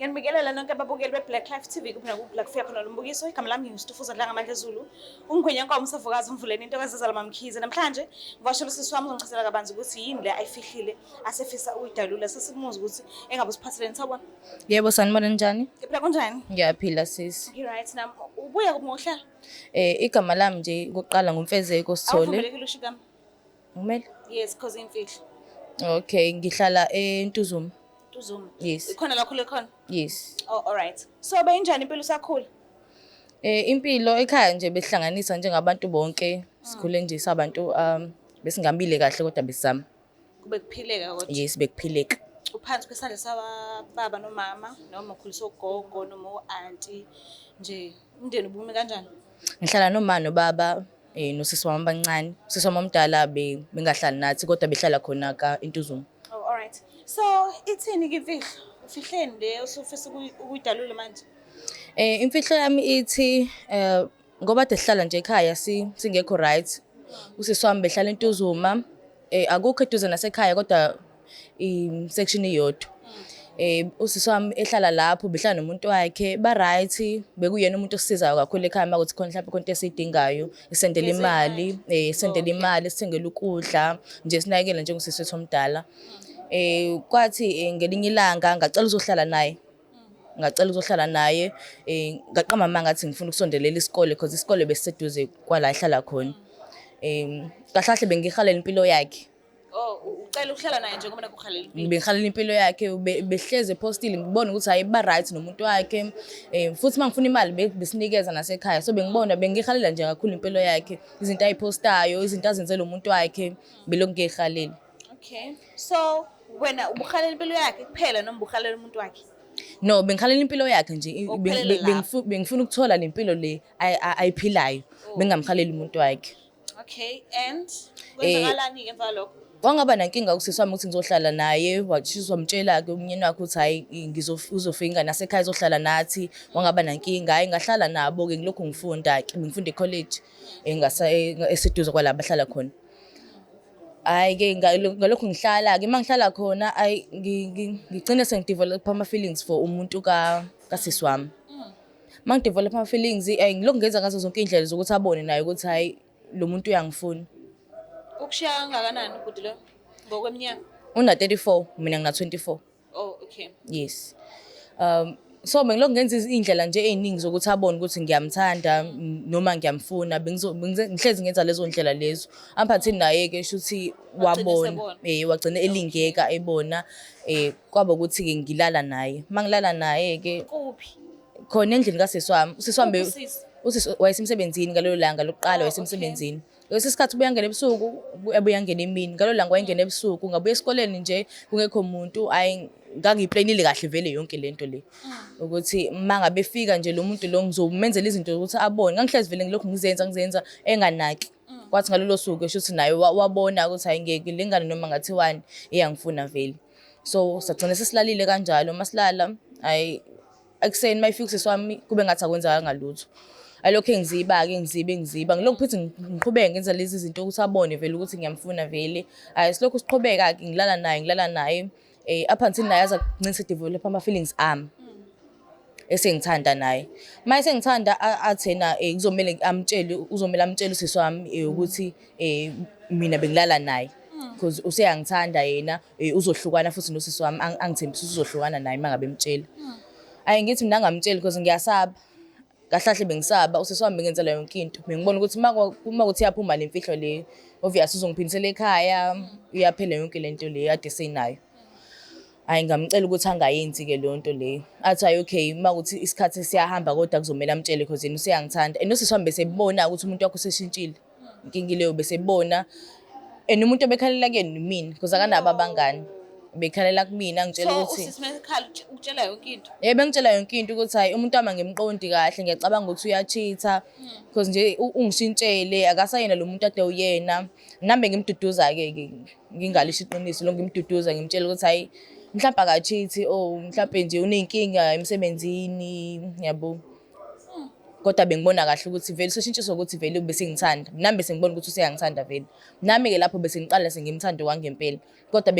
Ngiyanibikelela nonke ababukeli be-Black Life TV kuphela ku-Black Fair khona lo mbukiso. Igama lami nginguStufuza Dlanga Mandla Zulu. Ungigwenyankomo umsavukazi umvuleni intokazi ezala Mamkhize. Namhlanje ngivashela usisi wami uzongichazela kabanzi ukuthi yini le ayifihlile asefisa ukuyidalula. Sesimuzi ukuthi engabe usiphatheleni sawubona. Yebo sanibona njani? Phela kanjani? Ngiyaphila sis. Okay right now. Ubuya kuphi ngohlala? Igama lami nje ukuqala nguMfezeko Sithole. Awuvumelekile usho igama? Ngumele? Yes, cause imfihlo. Okay, ngihlala eNtuzuma. Tuzuma. Yes. Ikhona la khule khona? Yes. Oh all right. So bayinjani impilo usakhula? Impilo ekhaya nje behlanganisa njengabantu bonke. Sikhule nje sabantu besingambile kahle kodwa besizama. Kube kuphileka kodwa. Yes, bekuphileka. Uphansi kwesandla sababa nomama noma ukhuliswa ugogo noma u-auntie nje umndeni ubume kanjani? Ngihlala nomama nobaba nosisi wami abancane. Usisi wami omdala bengahlali nathi kodwa behlala khona ka eNtuzuma. Oh all right. So ithini ke imfihlo? Ufihleni le usufisa ukuyidalula manje? Imfihlo yami ithi ngoba sihlala nje ekhaya singekho right. Usisi wami behlala eNtuzuma. Akukho eduze nasekhaya kodwa section iyodwa. Usisi wami ehlala lapho behlala nomuntu wakhe ba right bekuyena umuntu osisizayo kakhulu ekhaya makuthi khona mhlawumbe konke esiyidingayo isendela imali isendela imali sithengele ukudla nje sinakekela njengosisi wethu omdala. Kwathi ngelinye ilanga ngacela uzohlala naye. Ngacela uzohlala naye ngaqama mama ngathi ngifuna ukusondelela isikole because isikole besiseduze kwala ehlala khona. Kahlahle bengihalela impilo yakhe. Oh ucela ukuhlala naye njengoba nakukhalela impilo. Bengihalela impilo yakhe behleze postile ngibona ukuthi hayi ba right nomuntu wakhe. Futhi mangifuna imali besinikeza nasekhaya so bengibona bengihalela nje kakhulu impilo yakhe. Izinto ayipostayo izinto azenzela umuntu wakhe belokhu ngihalela. Okay. So wena ubuhalela impilo yakhe kuphela noma ubuhalela umuntu wakhe? No, bengihalela impilo yakhe nje bengifuna ukuthola lempilo le ayiphilayo bengamhalela umuntu wakhe. Okay. And kwenzakalani ke emva lokho? Wangaba nankinga usisi wami ukuthi ngizohlala naye washizo wamtshela ke umnyeni wakhe ukuthi hayi uzofika nasekhaya izohlala nathi wangaba nankinga hayi ngahlala nabo ke ngilokhu ngifunda ke ngifunda ecollege eseduze kwalabo bahlala khona. Hayi ke ngalokho ngihlala ke mangihlala khona ngigcine sengidevelop ama feelings for umuntu kasisi wami. Mangidevelop ama feelings ngilokhu ngenza ngazo zonke indlela zokuthi abone naye ukuthi hayi lo muntu uyangifuna. Ukushiya kangakanani ubhuti lo ngokweminyaka? Una 34 mina ngina 24. Oh okay. Yes. So bengilokhu ngenza izindlela nje eziningi zokuthi abone ukuthi ngiyamthanda noma ngiyamfuna ngihlezi ngenza lezo ndlela lezo. Amphathini naye ke shuthi wabona wagcina elingeka ebona kwaba ukuthi ke ngilala naye. Mangilala naye ke Kuphi? Khona endlini kasisi wami. Usisi wami usisi wayesemsebenzini ngalelo langa lokuqala wayesemsebenzini. Lesikhathi ubuyangena ebusuku ebuyangena emini ngalelo langa wayengena ebusuku ngabuya esikoleni nje kungekho umuntu ngangiplanile kahle vele yonke lento le ukuthi mangabe efika nje lo muntu lo ngizomenzela izinto ukuthi abone ngangihlezi vele ngilokhu ngizenza enganaki kwathi ngalelo suku esho ukuthi naye wabona ukuthi hayi ngeke lengane noma ngathi1 iyangifuna vele so sagcina sesilalile kanjalo masilala hayi akuseni mayifika usisi wami kube ngathi akwenzanga ngalutho alokho ngiziba ngilokhu phithi ngiqhubeke ngenza lezi zinto ukuthi abone vele ukuthi ngiyamfuna vele silokhu siqhubeka ke ngilala naye up until naye aza kugcina develop ama feelings ami esengithanda naye mase sengithanda athena kuzomela amtshele usisi wami ukuthi mina bengilala naye because useyangithanda yena uzohlukana futhi nosisi wami angithembisa uzohlukana naye mangabe emtshela ngithi mina ngamtsheli because ngiyasaba kahlahle bengisaba usisi wami bengenzela yonke into bengibona ukuthi uma kuthi yaphuma lemfihlo le obvious uzongiphindisela ekhaya uyaphela yonke lento le ade seyinayo ngamcela ukuthi angayenzi ke lonto le athi hayi okay uma kuthi isikhathi siyahamba kodwa kuzomela amtshele because yena useyangithanda nosisi wami besebona ukuthi umuntu wakho useshintshile inkingi leyo besebona umuntu obekhalela kuyena mina because akanabo abangani bekhalela kumina ngitshela ukuthi usisi mekhali ukutshela yonke into bengitshela yonke into ukuthi hayi umuntu wami ngimqondi kahle ngiyacabanga ukuthi uyacheatha because nje ungishintshele akasayena lo muntu ade uyena nambe ngimduduza ke ngingalisho iqiniso lo ngimduduza ngimtshela ukuthi hayi mhlawumbe akacheathi mhlawumbe nje unenkinga emsebenzini yabo kodwa bengibona kahle ukuthi vele seshintshiswa ukuthi vele besengithanda nami bese ngibona ukuthi useyangithanda vele nami ke lapho bese ngiqala sengimthanda kwangempela kodwa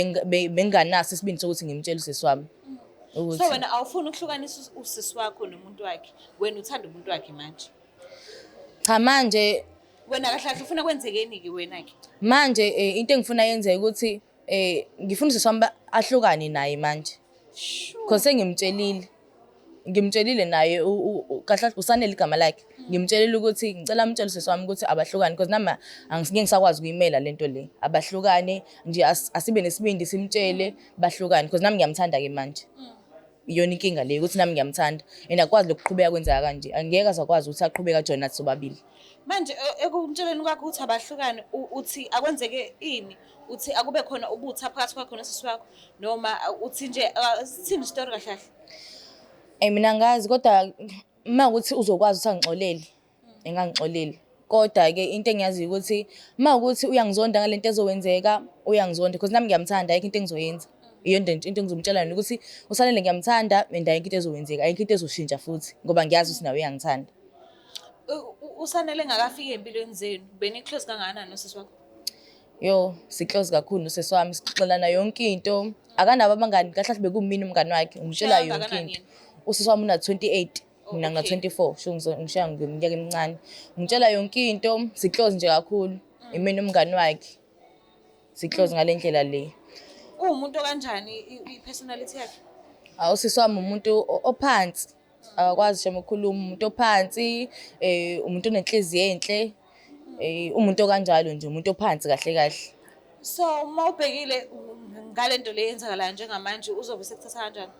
benganaso isibindi sokuthi ngimtshele usisi wami So ukuthi wena awufuni ukuhlukanisa usisi wakho nomuntu wakhe, wena uthanda umuntu wakhe manje. cha manje Wena kahle kahle ufuna kwenzekeni-ke wena-ke? manje into engifuna yenzeka ukuthi ngifuna usisi wami ahlukane naye manje. Cause ngimtshelile naye kahle usanele igama lakhe. Ngimtshelile ukuthi ngicela amtshele usisi wami ukuthi abahlukane because nami angeke ngisakwazi ukuyimela lento le. Abahlukane nje asibe nesibindi simtshele bahlukane because nami ngiyamthanda-ke manje. Iyona inkinga le ukuthi nami ngiyamthanda and akwazi lokuqhubeka kwenzeka kanje. Angeke azakwazi ukuthi aqhubeke ajone nathi sobabili. Manje ekutsheleni kwakho ukuthi abahlukane uthi akwenzeke ini? Uthi akube khona ubutha phakathi kwakho nosisi wakho noma uthi nje sithini story kahle kahle? Mina angazi kodwa mawukuthi uzokwazi ukuthi angixolele engangixoleli. Kodwa-ke into engiyaziyo ukuthi mawukuthi uyangizonda ngalento ezowenzeka uyangizonda because nami ngiyamthanda ayikho into engizoyenza. Iyona into engizomtshela yona ukuthi usanele ngiyamthanda and ayikho into ezowenzeka ayikho into ezoshintsha futhi ngoba ngiyazi ukuthi nawe uyangithanda. Usanele engakafiki empilweni zenu beni-close kangakanani nosisi wakho? Yo si-close kakhulu nosisi wami sixolana yonke into. Akanabo abangani kahle kahle bekumina umngani wakhe ngimtshela yonke into. Usisi wami una-28 mina ngina-24 sho ngishaya ngeminyaka emincane. Ngitshela yonke into si-close nje kakhulu imina umngani wakhe. Si-close ngale ndlela le. Uwumuntu kanjani i-personality yakhe? Usisi wami umuntu ophansi. Akwazi nje ukukhuluma umuntu ophansi umuntu onenhliziyo enhle umuntu okanjalo nje umuntu ophansi kahle kahle. So mawubhekile ngalento le yenzakalayo njengamanje uzobe sekuthatha kanjani?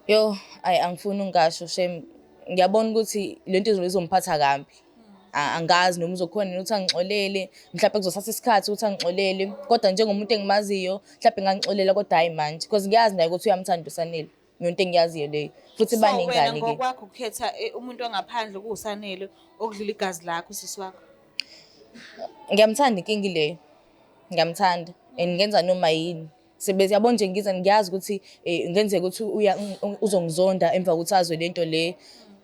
Yo angifuni ungasho shame ngiyabona ukuthi lento izomphatha kambi. Angazi noma uzokhona ukuthi angixolele mhlawumbe kuzothatha isikhathi ukuthi angixolele kodwa njengomuntu engimaziyo mhlawumbe ngangixolela kodwa hayi manje because ngiyazi naye ukuthi uyamthanda uSanele. Into engiyaziyo leyo futhi baningane ke. So wena ngokwakho ukhetha umuntu ongaphandle kuUSanele okudlula igazi lakho usisi wakho? Ngiyamthanda inkingi leyo. Ngiyamthanda and ngenza noma yini. Yabona nje ngiyazi ukuthi ngenzeka ukuthi uzongizonda emva kokuthi azwe lento le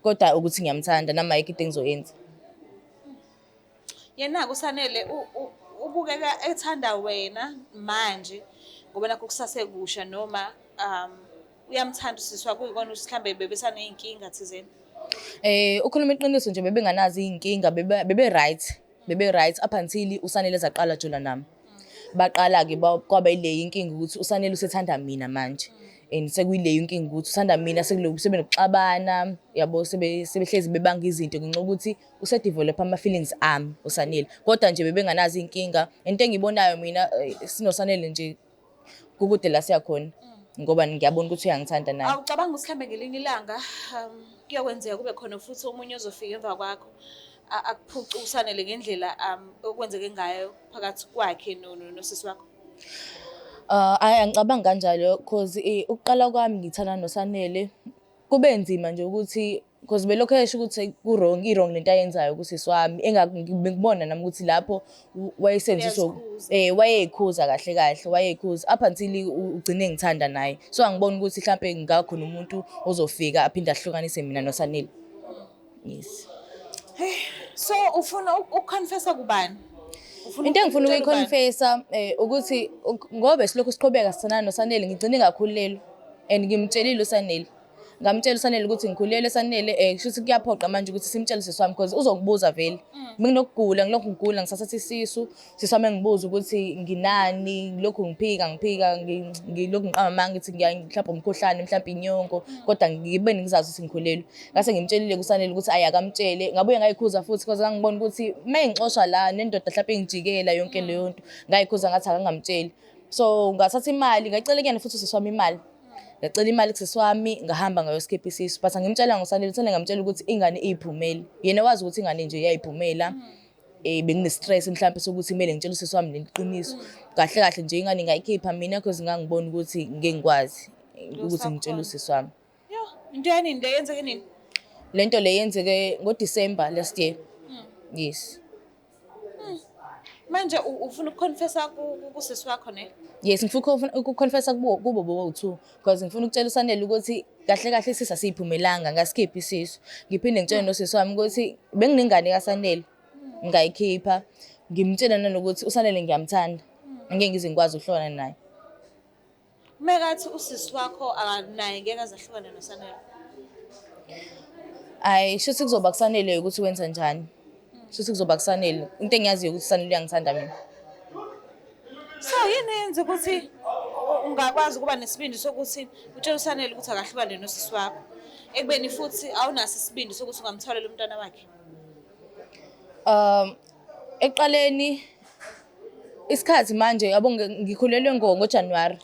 kodwa ukuthi ngiyamthanda nama ayikho into engizoyenza. Yena uSanele ubukeka ethanda wena manje ngoba nakho kusasekusha noma uyamthanda usisi wakho uyikona ukuthi mhlambe bebesaney'nkinga thizeni? Ukhuluma iqiniso nje bebenganazo iy'nkinga bebe right up until uSanele zaqala jula nami. Baqala-ke kwaba ile inkinga ukuthi uSanele usethanda mina manje and sekuyile inkinga ukuthi uthanda mina sebenokuxabana yabo sebehlezi bebanga izinto ngenxa ukuthi usedevelop ama-feelings ami uSanele kodwa nje bebenganazo iy'nkinga. Into engiyibonayo mina sinoSanele nje kukude la siyakhona ngoba ngiyabona ukuthi uyangithanda naye. Awucabanga ukuthi mhlambe ngelinye ilanga kuyokwenzeka kube khona futhi omunye ozofika emva kwakho akuphuce uSanele ngendlela okwenzeke ngayo phakathi kwakhe nosisi wakho? Angicabangi kanjalo cause ukuqala kwami ngithanda noSanele kube nzima nje ukuthi cause belokhu esho ukuthi i-wrong lento ayenzayo kusisi wami ngikubona nami ukuthi lapho wayesenziswa wayeyikhuza kahle kahle wayeyikhuza up until ugcine ngithanda naye. So angiboni ukuthi mhlambe ngakhona umuntu ozofika aphinde ahlukanise mina noSanele. Yes. So ufuna ukuconfessa kubani? Into engifuna ukuyiconfessa ukuthi ngoba silokhu siqhubeka sithana noSanele ngigcine ngakhululelwa and ngimtshelile uSanele. Ngamtshela uSanele ukuthi ngikhululele uSanele kusho ukuthi kuyaphoqa manje ukuthi simtshele usisi wami because uzongibuza vele. Nginokugula ngilokhu ngigula ngisathatha isisu usisi wami engibuza ukuthi nginani ngilokhu ngiphika ngilokhu ngiqamba amanga ukuthi mhlawumbe umkhuhlane mhlawumbe inyongo kodwa ngibe ngizazi ukuthi ngikhulelwe. Ngase ngimtshelile kuSanele ukuthi akamtshele ngabuye ngayikhuza futhi because ngangibona ukuthi mayengixoshwa la nendoda mhlawumbe engijikela yonke leyo nto ngayikhuza ngathi akangamtsheli. So ngathatha imali ngayicela kuyena futhi usisi wami imali. Ngacela imali kusisi wami ngahamba ngayoskipha isisu but ngimtshela ngoSanele ngamtshela ukuthi ingane iyiphumele yena wazi ukuthi ingane nje iyayiphumela bengine-stress mhlawumbe sokuthi kumele ngitshele usisi wami leqiniso kahle kahle nje ingane ngayikhipha mina because ngangibona ukuthi ngeke ngikwazi ukuthi ngitshele usisi wami. Yo into yanini le yenzeke nini? Lento le yenzeke ngoDecember last year. Yes. Manje ufuna ukuconfessa kusisi wakho ne? Yes ngifuna ukuconfessa kubo bowu-2 because ngifuna ukutshela uSanele ukuthi kahle kahle isisi asiyiphumelanga ngasikhipha isisu. Ngiphinde ngitshele nosisi wami ukuthi benginengane kaSanele ngayikhipha ngimtshela nanokuthi uSanele ngiyamthanda angeke ngize ngikwazi ukuhlona naye. Mekathi usisi wakho naye ngeke azahlukane noSanele. Ayi shuthi kuzoba kusanele ukuthi wenza njani. Shuthi kuzoba kusanele. Into engiyaziyo ukuthi uSanele uyangithanda mina. So yini yenza ukuthi ungakwazi ukuba nesibindi sokuthi utshela uSanele ukuthi akahlukane nosisi wakho? Ekubeni futhi awunaso isibindi sokuthi ungamtholela umntwana wakhe. Ekuqaleni isikhathi manje yabo ngikhulelwe ngoJanuary.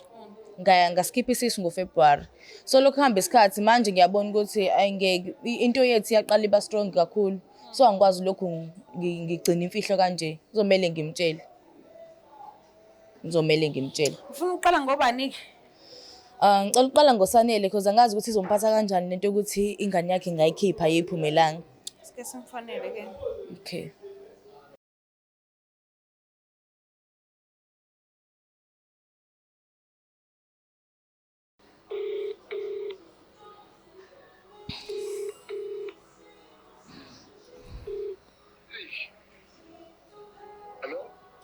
Ngaskipha isisu ngoFebruary. So lokho hamba isikhathi manje ngiyabona ukuthi ayingeke into yethu iyaqala iba strong kakhulu. So angikwazi lokho ngigcina imfihlo kanje. Kuzomela ngimtshele. Ufuna uqala ngobani ke? Ngicela uqala ngoSanele because angazi ukuthi izomphatha kanjani lento ukuthi ingane yakhe ngayikhipha yiphumelanga. Sike simfanele ke. Okay.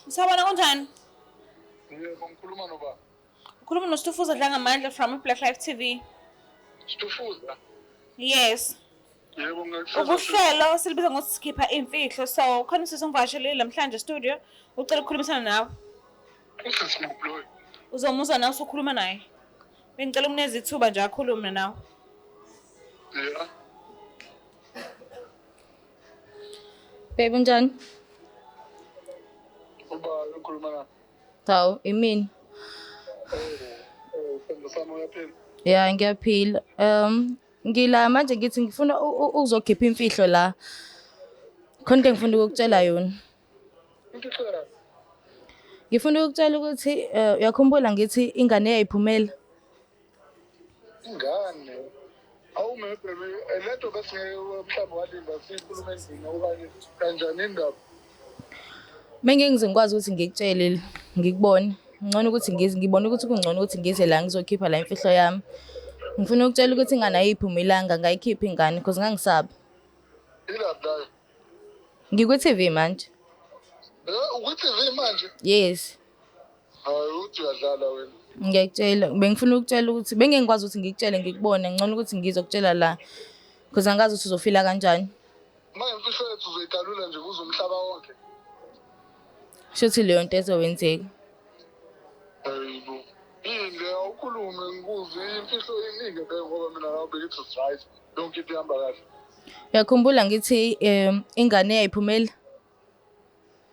Sabona kunjani? Yebo, ngikhuluma noba. Ukhuluma noStufuza Dlangamandla from Black Life TV. Stufuza? Yes. Yebo, ngikuhlala. Ukuhlelo silibiza ngokuthi sikhipha imfihlo. So khona usisi ungivakashele namhlanje studio ucela ukukhulumisana nawe. Usisi ngiploy. Uzomuzwa nawe usukhuluma naye. Bengicela umneze ithuba nje akhulume nawe. Yeah. Babe unjani? Uba ukhuluma na. Hawu, imini. Sengizama uyaphila. Yeah, ngiyaphila. Ngila manje ngithi ngifuna uzokhipha imfihlo la. Khona into engifuna ukukutshela yona. Ngikutshela. Ngifuna ukukutshela ukuthi uyakhumbula ngithi ingane yayiphumela. Ingane. Awumebhebe, letho bese mhlawumbe walinda sikhulume endini okanye kanjani indaba. Mengeke ngize ngikwazi ukuthi ngikutshele ngikubone. Ngcono ukuthi ngibone ukuthi kungcono ukuthi ngize la ngizokhipha la imfihlo yami. Ngifuna ukutshela ukuthi ingane ayiphumelanga ngayikhipha ingane because ngangisaba. Ilapha. Ngikwi-TV manje. Ukwi-TV manje? Yes. Hayi uthi uyadlala wena. Ngiyakutshela bengifuna ukutshela ukuthi bengeke ngikwazi ukuthi ngikutshele ngikubone ngcono ukuthi ngizokutshela la because angazi ukuthi uzofila kanjani. Manje imfihlo yethu uzoyitalula nje kuze umhlaba wonke. Shuthi leyo nto ezowenzeka. Hayibo. Yini le awukhulume ngikuze imfihlo iningi ngoba mina ngabeka it's right. Yonke into ihamba kahle. Uyakhumbula ngithi ingane yayiphumela?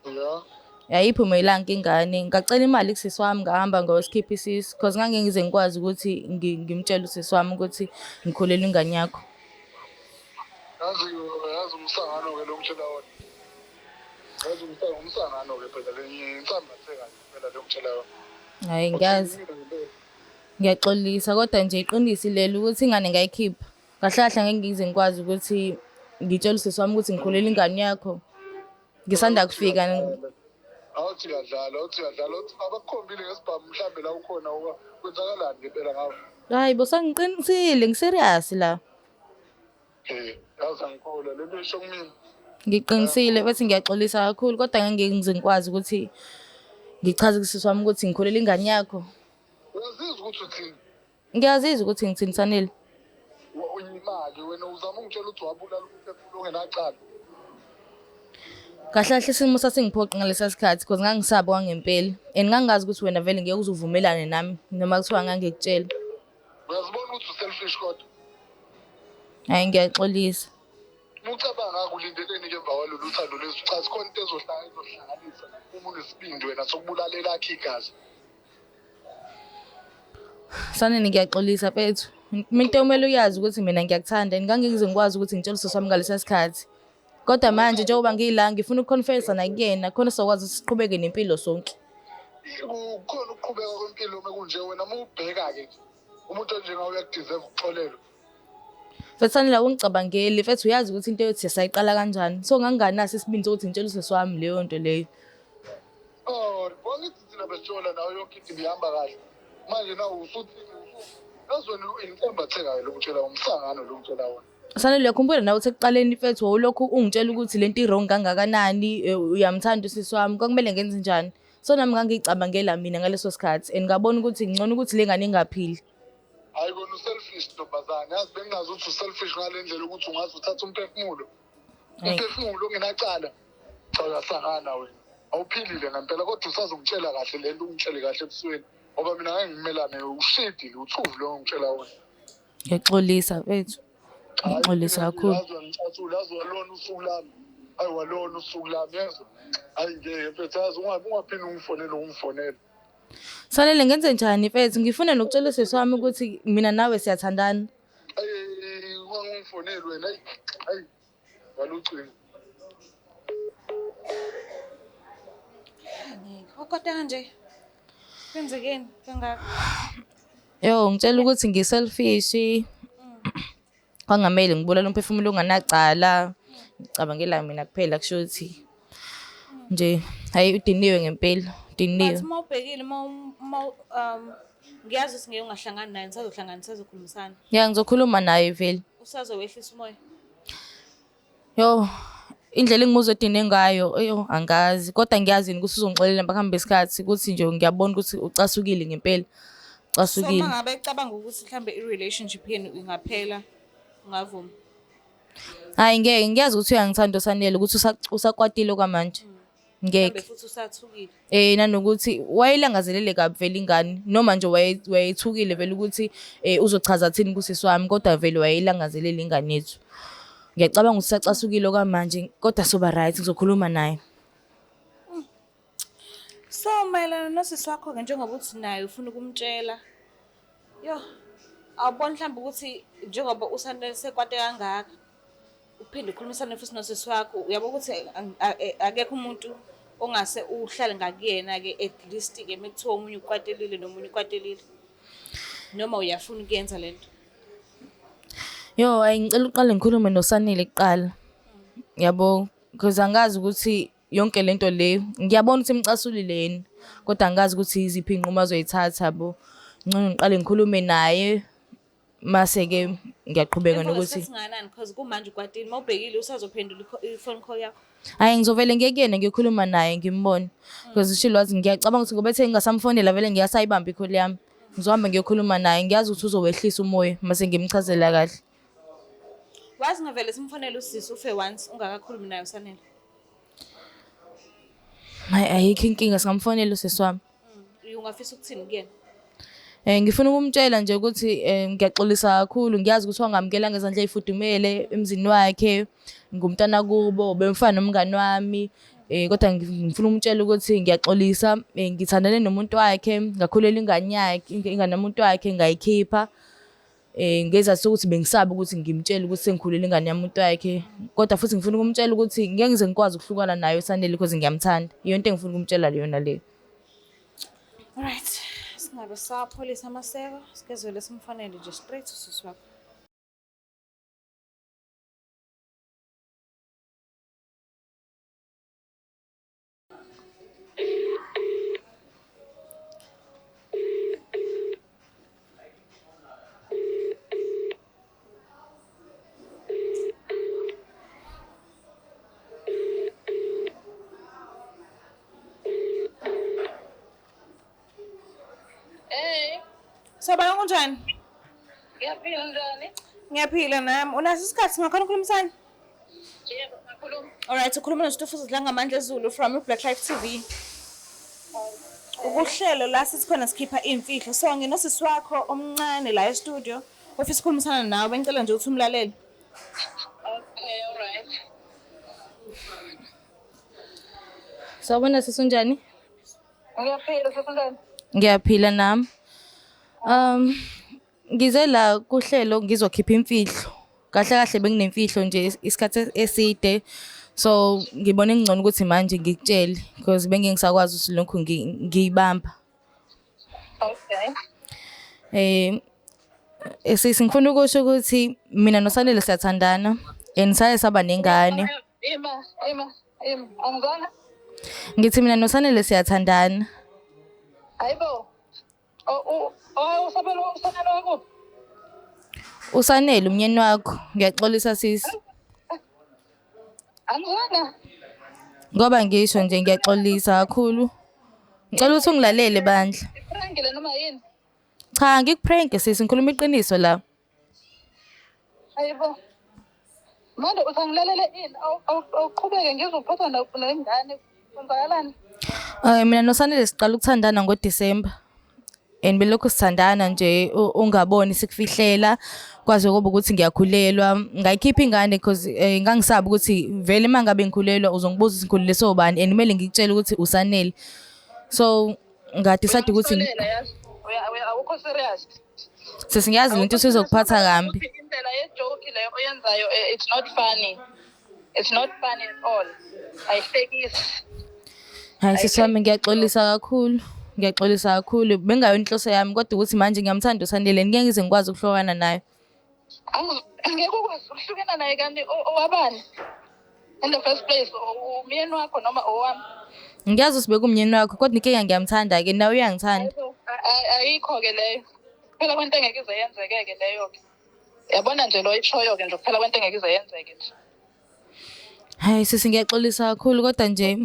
Yeah. Yayiphumelanga ingane. Ngacela imali kusisi wami ngahamba ngoskipha isisu because ngangeke ngize ngikwazi ukuthi ngimtshele usisi wami ukuthi ngikhulelwe ingane yakho. Yazi umsangano ke lo mtshela wona. Yazi umsangano ke phela le insamba theka phela lo mtshela wona. Hayi ngiyazi. Ngiyaxolisa kodwa nje iqinisi lelo ukuthi ingane ngayikhipha. Kahlahla ngeke ngize ngikwazi ukuthi ngitshele usisi wami ukuthi ngikhulelwe ingane yakho. Ngisanda kufika. Awuthi uyadlala abakukhombile ngesibhamu mhlambe la ukhona kwenzakalani ngempela ngawo. Hayi bosangiqinisile ngiserious la. Yazi angikholwa le nto isho kumina. Ngiqinisile bethi ngiyaxolisa kakhulu kodwa ngeke ngize ngikwazi ukuthi ngichaze kusisi wami ukuthi ngikhulelwe ingane yakho. Uyazizwa ukuthi uthini? Ngiyazizwa ukuthi ngithini Sanele. Uyimali wena uzama ungitshela ukuthi wabulala umuntu ongenacala. Kahle kahle isimo sasingiphoqa ngalesa sikhathi because ngangisaba kwangempela. And ngangazi ukuthi wena vele ngeke uzuvumelane nami noma kuthiwa ngangekutshela. Uyazibona ukuthi uselfish kodwa. Hayi ngiyaxolisa. Ucabanga ukulindeleni ke emva kwalolu uthando lezi uchazi khona into ezohlanganisa uma unesibindi wena sokubulalela akhe igazi. Sanele ngiyaxolisa mfethu. Into omele uyazi ukuthi mina ngiyakuthanda ngangeke ngize ngikwazi ukuthi ngitshele usisi wami ngalesa sikhathi. Kodwa manje njengoba ngiyila ngifuna ukuconfessa na kuyena khona sokwazi siqhubeke nempilo sonke. Kukhona ukuqhubeka kwempilo mekunje wena mawubheka ke umuntu njengawe uyakudeserve ukuxolelwa. Fethanela ungicabangeli mfethu uyazi ukuthi into yethu siyayiqala kanjani. So nganganaso isibindi sokuthi ngitshele usisi wami leyo nto leyo. Bongithi thina besitshola nawe yonke into ihamba kahle. Manje nawe usuthi azweni inhlamba theka lo mtshela umsangano lo mtshela wona. Sanele uyakhumbula nawe sekuqaleni mfethu lokhu ungitshela ukuthi lento irong kangakanani uyamthanda usisi wami kwakumele ngenze njani. So nami ngangicabangela mina ngaleso sikhathi and ngabona ukuthi ngcono ukuthi le ngane ingaphili. Hayi kona u-selfish ntombazane, yazi bengingazi ukuthi u-selfish ngale ndlela ukuthi ungaze uthathe umphefumulo. Umphefumulo ongenacala. Cha uyahlangana wena. Awuphilile ngempela kodwa usazongitshela kahle le nto ungitshele kahle ebusweni. Ngoba mina ngeke ngimelane ushidile uthuvu lo ngitshela wena. Ngiyaxolisa mfethu. Ngixolisa kakhulu. Yazi walona usuku lami. Hayi walona usuku lami yezwa. Hayi ngeke mfethu yazi ungaphinde ungifonele. Sanele ngenze njani mfethu? Ngifuna nokutshela sisi wami ukuthi mina nawe siyathandana. Ungangifoneli wena. Hayi. Walucinga. Kodwa kanje. Kwenzekeni kangaka? Yo, ngitshela ukuthi ngiselfish. Kwangamele ngibulala umphefumulo onganacala. Ngicabangela mina kuphela kusho ukuthi nje hayi udiniwe ngempela. Udiniwe. Bathi mawubhekile ngiyazi ukuthi ngeke ungahlangani naye nisazohlangana sizokhulumisana. Ya ngizokhuluma naye vele. Usazowehlisa umoya. Yo, indlela engimuzodine ngayo, angazi. Kodwa ngiyazi ukuthi uzongixolela bakuhambe isikhathi ukuthi nje ngiyabona ukuthi ucasukile ngempela. Ucasukile. So mangabe ecabanga ukuthi mhlambe i-relationship yenu ingaphela, ungavuma. Hayi ngeke ngiyazi ukuthi uyangithanda Sanele ukuthi usakwatile kwamanje. Ngeke. Futhi usathukile. Nanokuthi wayelangazelele kabi vele ingane noma nje wayethukile vele ukuthi uzochaza thini kusisi wami kodwa vele wayelangazelele ingane yethu. Ngiyacabanga ukuthi usacasukile kwamanje kodwa soba right ngizokhuluma naye. So mayelana nosisi wakho ke njengoba uthi naye ufuna ukumtshela. Yo, awubona mhlawumbe ukuthi njengoba uSanele sekwate kangaka uphinde ukhulumisane futhi nosisi wakho uyabo ukuthi akekho umuntu ongase uhlale ngakuyena ke at least ke mekuthiwa umunye ukwatelile nomunye ukwatelile noma uyafuna ukuyenza lento. Yo, ngicela uqale ngikhulume noSanele kuqala. Yabo, because angazi ukuthi yonke lento le ngiyabona ukuthi imcasulile yena kodwa angazi ukuthi iziphi inqumo azoyithatha yabo. Ngcono ngiqale ngikhulume naye mase ke ngiyaqhubeka nokuthi singanani because kumanje ukwatile mawubhekile usazophendula i-phone call yakho. Hayi ngizovele ngekuyena ngikhuluma naye ngimbone because shilwazi ngiyacabanga ukuthi ngoba ethe ngingasamfonela vele ngiyasayibamba ikholi yami. Ngizohamba ngiyokhuluma naye ngiyazi ukuthi uzowehlisa umoya mase ngimchazela kahle. Wazi ngavele simfonela usisi ufe once ungakakhulumi naye uSanele. Hayi ayikho inkinga singamfonela usisi wami. Ungafisa ukuthini kuyena? Ngifuna ukumtshela nje ukuthi ngiyaxolisa kakhulu ngiyazi ukuthi wangamukela ngezandla ezifudumele emzini wakhe ngumntana kubo bemfana nomngani wami kodwa ngifuna ukumtshela ukuthi ngiyaxolisa ngithandane nomuntu wakhe ngakhulela ingane yakhe ingane nomuntu wakhe ngayikhipha ngeza sokuthi bengisaba ukuthi ngimtshele ukuthi sengikhulele ingane yomuntu wakhe kodwa futhi ngifuna ukumtshela ukuthi ngeke ngize ngikwazi ukuhlukana naye uSanele because ngiyamthanda iyo into engifuna ukumtshela yona le. Alright. Singabe sapholisa amaseko sikezwele simfanele nje straight usisi wakho. Sabona kunjani? Ngiyaphila njani? Ngiyaphila nami. Unaso isikhathi singakhona ukukhulumisana? Yebo, ngikhuluma. Alright, ukhuluma noSitufuza la ngamandla ezulu from Black Life TV. Ukuhlelo la sikhona sikhipha imfihlo. So nginosisi wakho omncane la e-studio. Ofisa ukukhulumisana nawe bengicela nje ukuthi umlalele. Okay, alright. Sawubona sisi unjani? Ngiyaphila sekunjani? Ngiyaphila nami. Ngize la kuhlelo ngizokhipha imfihlo. Kahle kahle benginemfihlo nje isikhathi eside. So ngibone ngcono ukuthi manje ngikutshele because bengingisakwazi ukuthi lokho ngiyibamba. Okay. Singifuna ukusho ukuthi mina noSanele siyathandana and saye saba nengane. Ima. Angizona? Ngithi mina noSanele siyathandana. Hayibo. USanele wakho? uSanele umnyeni wakho ngiyaxolisa sisi. Angizona? Ngoba ngisho nje ngiyaxolisa kakhulu. Ngicela ukuthi ungilalele bandla. Prank le noma yini? Cha, ngikuprank sisi, ngikhuluma iqiniso la. Hayibo. Manje usangilalele ini? Awuqhubeke ngizophatha nengane. Kwenzakalani? Mina noSanele siqala ukuthandana ngoDisemba. And belokhu sithandana nje ungaboni sikufihlela kwaze kube ukuthi ngiyakhulelwa ngayikhipha ingane because ngangisaba ukuthi vele mangabe ngikhulelwa uzongibuza ukuthi ngikhulele sobani and kumele ngikutshele ukuthi uSanele. So ngadecide ukuthi Awukho serious. sesingayazi lento sizokuphatha kambi. Indlela yejoke leyo oyenzayo it's not funny. It's not funny at all. Ayihlekisi. Hayi sisami ngiyaxolisa kakhulu. Ngiyaxolisa kakhulu. Bengayo inhloso yami kodwa ukuthi manje ngiyamthanda uSanele ngeke ngize ngikwazi ukuhlukana naye. Angeke ukwazi ukuhlukana naye kanti owabani? In the first place umyeni wakho noma owami? Ngiyazi usibeka umnyeni wakho kodwa inkinga ngiyamthanda ke nawe uyangithanda. Ayikho ke leyo. Phela kwento engeke ize yenzeke ke leyo ke. Yabona nje lo ishoyo ke nje kuphela kwento engeke ize yenzeke nje. Hayi sisi ngiyaxolisa kakhulu kodwa nje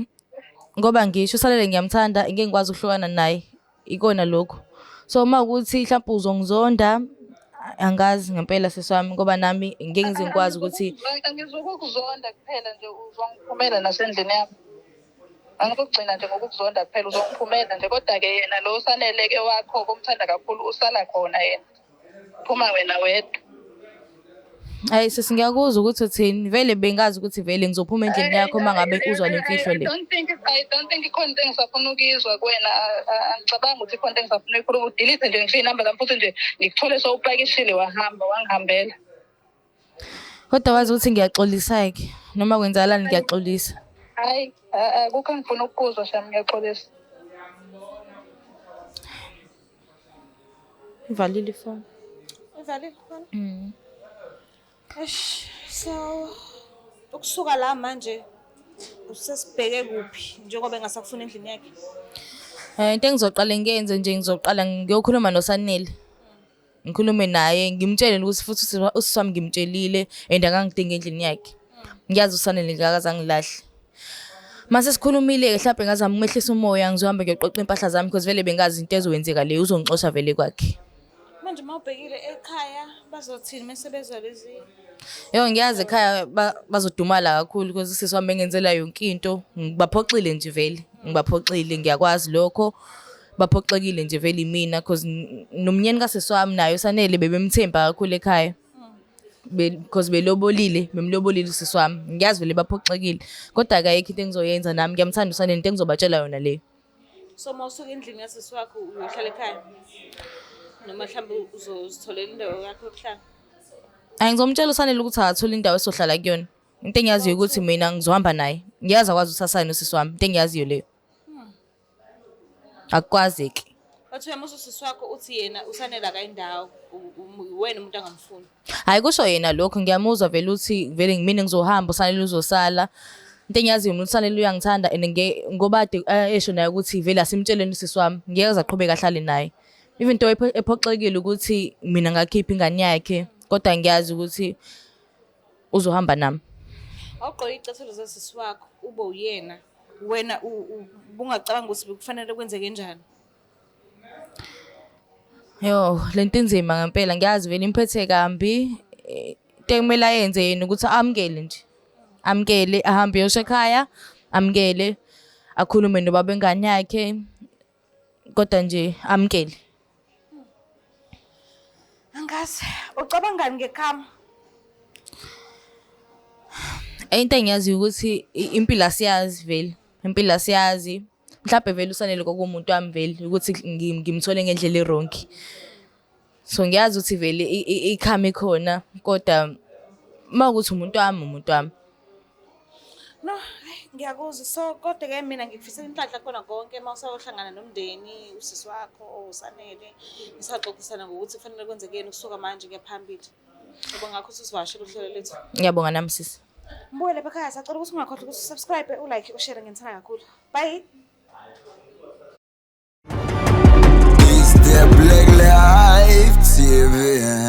ngoba ngisho uSanele ngiyamthanda ngeke ngikwazi ukuhlukana naye ikona lokho. So uma ukuthi mhlawumbe uzongizonda angazi ngempela seswami ngoba nami ngeke ngize ngikwazi ukuthi angizokuzonda kuphela nje uzongiphumela nasendlini yami. Angikugcina nje ngokukuzonda kuphela uzongiphumela nje kodwa ke yena lo uSanele ke wakho komthanda kakhulu usala khona yena. Phuma wena wedwa. Hayi sisi ngiyakuzwa ukuthi uthini vele bengazi ukuthi vele ngizophuma endlini yakho mangabe uzwa lemfihlo le. I don't think ikhonto engisafuna ukizwa kuwena angicabanga ukuthi ikhonto engisafuna ukuyikhuluma udelete nje ngisho inamba zami futhi nje ngikuthole sowupakishile wahamba wangihambela. Kodwa wazi ukuthi ngiyaxolisa ke noma kwenzakalani ngiyaxolisa. Hayi akukho ngifuna ukuzwa shami ngiyaxolisa. Ivalile ifoni. Ivalile ifoni? So ukusuka la manje usesibheke kuphi njengoba engasakufuna endlini yakhe? Into engizoqala ngiyenze nje ngizoqala ngiyokhuluma noSanele. Ngikhulume naye ngimtshele ukuthi futhi usiswami ngimtshelile and akangidingi endlini yakhe. Ngiyazi uSanele ngakaza ngilahle. Mase sikhulumile mhlawumbe ngazama umehlisa umoya ngizohamba ngiyoqoqa impahla zami because vele bengazi into ezowenzeka le uzongixosha vele kwakhe. Manje mawubhekile ekhaya bazothini mesebezwa lezi? Ngiyazi ekhaya bazodumala kakhulu because siswami bengenzela yonke into ngibaphoxile nje vele ngibaphoxile ngiyakwazi lokho baphoxekile nje vele mina because nomnyeni kaseswami nayo uSanele bebemthemba kakhulu ekhaya because bemlobolile siswami ngiyazi vele baphoxekile kodwa akayikho into engizoyenza nami ngiyamthanda uSanele into engizobatshela yona le. So mawusuka endlini yaseswakho uyohlala ekhaya noma mhlawumbe uzozitholela indawo yakho yokuhlala? Ngizomtshela uSanele ukuthi akathole indawo esohlala kuyona. Into engiyaziyo ukuthi mina ngizohamba naye. Ngiyazi akwazi usasana usisi wami. Into engiyaziyo leyo. Akukwazeki. Bathi uyama usisi wakho uthi yena uSanele akayindawo wena umuntu angamfuni. Hayi kusho yena lokho ngiyamuzwa vele uthi vele mina ngizohamba uSanele uzosala. Into engiyaziyo mina uSanele uyangithanda and ngoba esho naye ukuthi vele asimtsheleni usisi wami. Ngeke zaqhubeka ahlale naye. Even into ephoxekile ukuthi mina ngakhipha ingane yakhe. Kodwa ngiyazi ukuthi uzohamba nami. Awugqoka icathulo zasisi wakho ube uyena wena ubungacabanga ukuthi bekufanele kwenzeke kanjani? Lento inzima ngempela ngiyazi vele imphethe kambi. Into ekumele ayenze yena ukuthi amkele nje. Amkele ahambe yosho ekhaya, amkele akhulume nobaba engane yakhe. Kodwa nje amkele. Angazi ucabangani ngekhama? Into engiyaziyo ukuthi impilo asiyazi vele. Impilo asiyazi. Mhlawumbe vele uSanele kokumuntu wami vele ukuthi ngimthole ngendlela eronki. So ngiyazi ukuthi vele ikhama ikhona kodwa mawukuthi umuntu wami. No, ngiyakuzwa. So kodwa ke mina ngikufisela inhlanhla khona konke mawusayohlangana nomndeni usisi wakho uSanele nisaxoxisana ngokuthi kufanele kwenzekeni kusuka manje kuyaphambili. Ngoba ngakho sisivashela uhlelo lethu. Ngiyabonga nami sisi. Mbuyele ekhaya sacela ukuthi ungakhohlwa ukuthi subscribe, ulike, ushare ngithanda kakhulu. Bye. It's the Black Life TV.